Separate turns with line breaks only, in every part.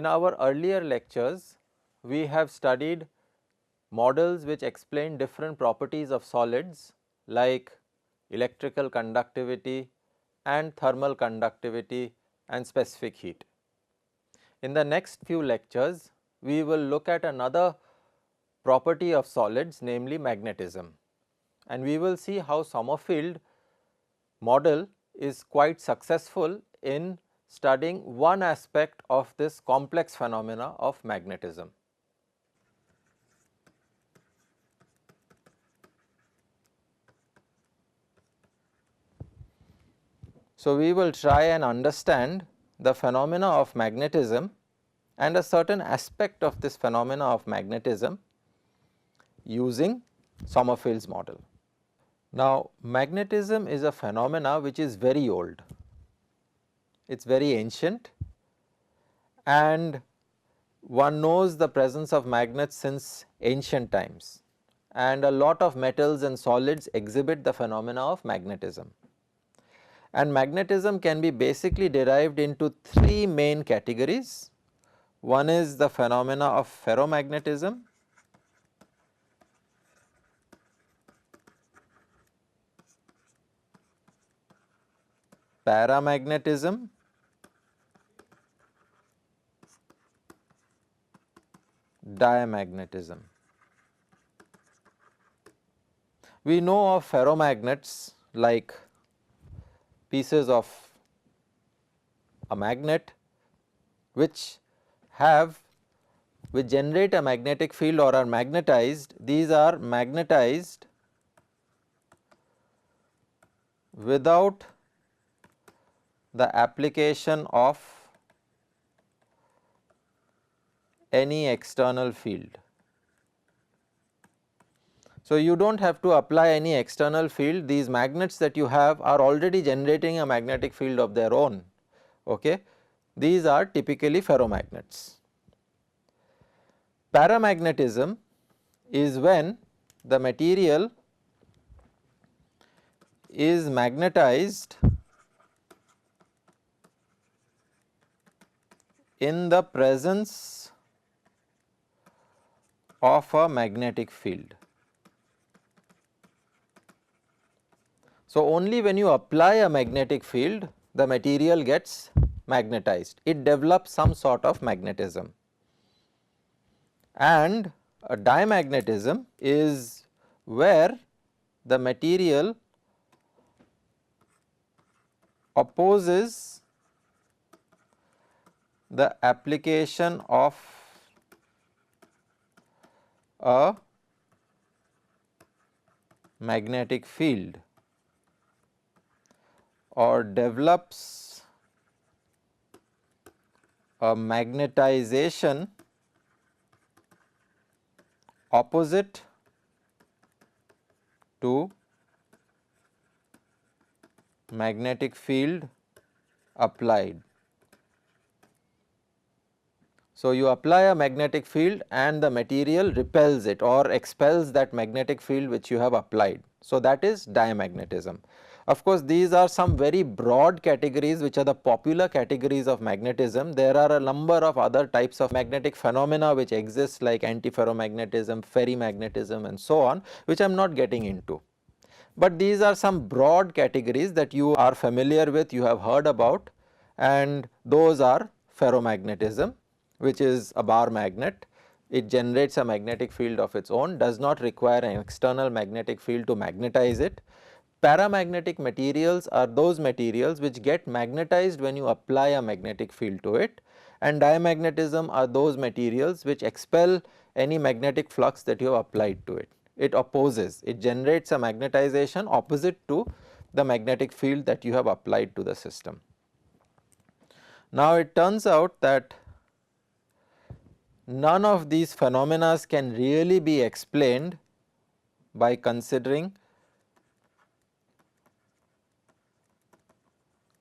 In our earlier lectures, we have studied models which explain different properties of solids like electrical conductivity and thermal conductivity and specific heat. In the next few lectures, we will look at another property of solids, namely magnetism, and we will see how Sommerfeld model is quite successful in studying one aspect of this complex phenomena of magnetism. So, we will try and understand the phenomena of magnetism and a certain aspect of this phenomena of magnetism using Sommerfeld's model. Now, magnetism is a phenomena which is very old, it is very ancient, and one knows the presence of magnets since ancient times, and a lot of metals and solids exhibit the phenomena of magnetism. And magnetism can be basically derived into three main categories. One is the phenomena of ferromagnetism, paramagnetism, diamagnetism. We know of ferromagnets like pieces of a magnet which generate a magnetic field or are magnetized. These are magnetized without the application of any external field. So, you do not have to apply any external field, these magnets that you have are already generating a magnetic field of their own. Okay. These are typically ferromagnets. Paramagnetism is when the material is magnetized in the presence of a magnetic field. So, only when you apply a magnetic field the material gets magnetized, it develops some sort of magnetism. And a diamagnetism is where the material opposes the application of a magnetic field or develops a magnetization opposite to magnetic field applied. So, you apply a magnetic field and the material repels it or expels that magnetic field which you have applied. So, that is diamagnetism. Of course, these are some very broad categories which are the popular categories of magnetism. There are a number of other types of magnetic phenomena which exist like antiferromagnetism, ferrimagnetism and so on, which I am not getting into. But these are some broad categories that you are familiar with, you have heard about, and those are ferromagnetism, which is a bar magnet. It generates a magnetic field of its own, does not require an external magnetic field to magnetize it. Paramagnetic materials are those materials which get magnetized when you apply a magnetic field to it, and diamagnetism are those materials which expel any magnetic flux that you have applied to it. It opposes, it generates a magnetization opposite to the magnetic field that you have applied to the system. Now, it turns out that none of these phenomena can really be explained by considering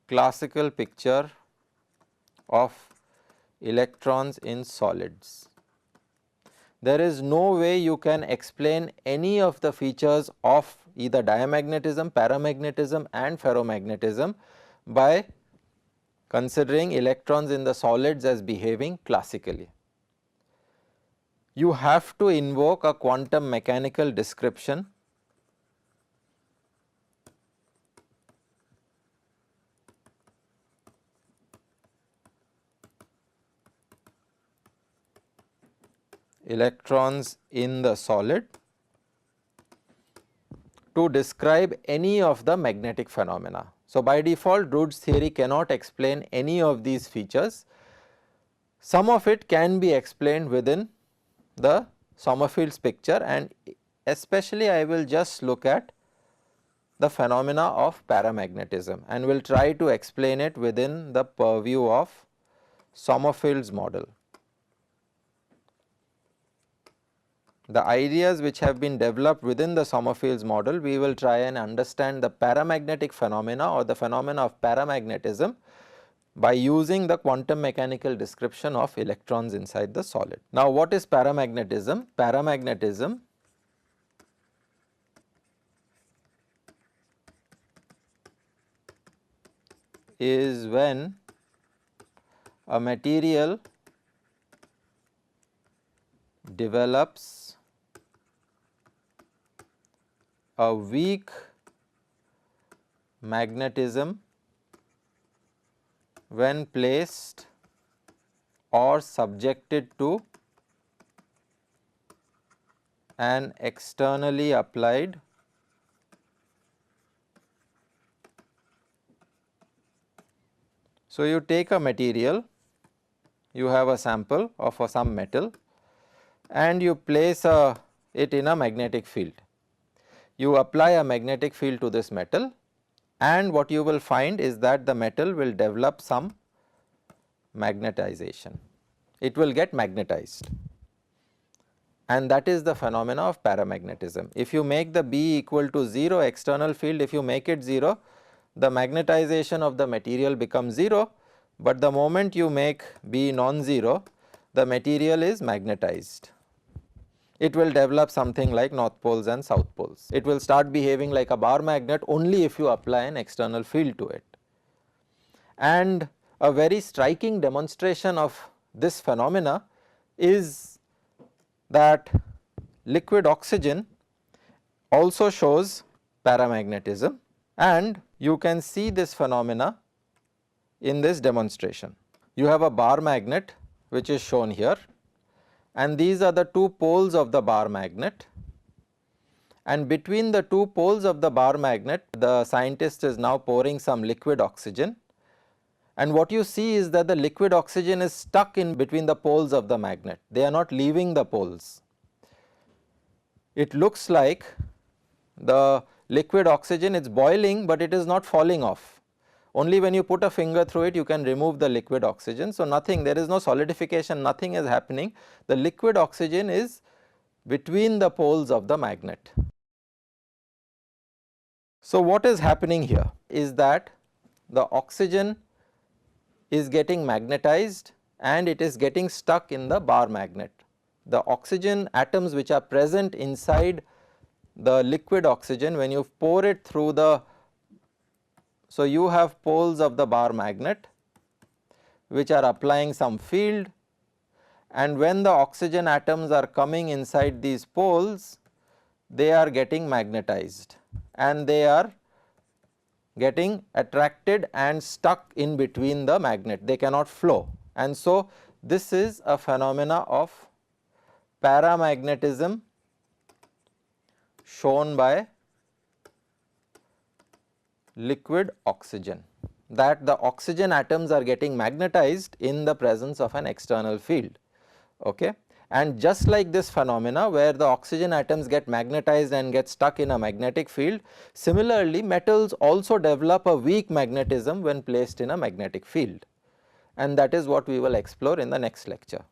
classical picture of electrons in solids. There is no way you can explain any of the features of either diamagnetism, paramagnetism and ferromagnetism by considering electrons in the solids as behaving classically. You have to invoke a quantum mechanical description electrons in the solid to describe any of the magnetic phenomena. So, by default Drude's theory cannot explain any of these features. Some of it can be explained within the Sommerfield's picture, and especially I will just look at the phenomena of paramagnetism and will try to explain it within the purview of Sommerfield's model. The ideas which have been developed within the Sommerfield's model, we will try and understand the paramagnetic phenomena or the phenomena of paramagnetism by using the quantum mechanical description of electrons inside the solid. Now, what is paramagnetism? Paramagnetism is when a material develops a weak magnetism when placed or subjected to an externally applied So, you take a material, you have a sample of some metal and you place it in a magnetic field. You apply a magnetic field to this metal and what you will find is that the metal will develop some magnetization. It will get magnetized, and that is the phenomena of paramagnetism. If you make the B equal to 0 external field, if you make it 0, the magnetization of the material becomes 0, but the moment you make B non-zero, the material is magnetized. It will develop something like north poles and south poles. It will start behaving like a bar magnet only if you apply an external field to it. And a very striking demonstration of this phenomena is that liquid oxygen also shows paramagnetism, and you can see this phenomena in this demonstration. You have a bar magnet which is shown here, and these are the two poles of the bar magnet, and between the two poles of the bar magnet the scientist is now pouring some liquid oxygen, and what you see is that the liquid oxygen is stuck in between the poles of the magnet. They are not leaving the poles. It looks like the liquid oxygen is boiling, but it is not falling off. Only when you put a finger through it you can remove the liquid oxygen. So, nothing, there is no solidification, nothing is happening. The liquid oxygen is between the poles of the magnet. So, what is happening here is that the oxygen is getting magnetized and it is getting stuck in the bar magnet. The oxygen atoms which are present inside the liquid oxygen, when you pour it through the, so you have poles of the bar magnet which are applying some field, and when the oxygen atoms are coming inside these poles, they are getting magnetized and they are getting attracted and stuck in between the magnet, they cannot flow. And so, this is a phenomena of paramagnetism shown by liquid oxygen, that the oxygen atoms are getting magnetized in the presence of an external field. Okay. And just like this phenomena where the oxygen atoms get magnetized and get stuck in a magnetic field, similarly metals also develop a weak magnetism when placed in a magnetic field, and that is what we will explore in the next lecture.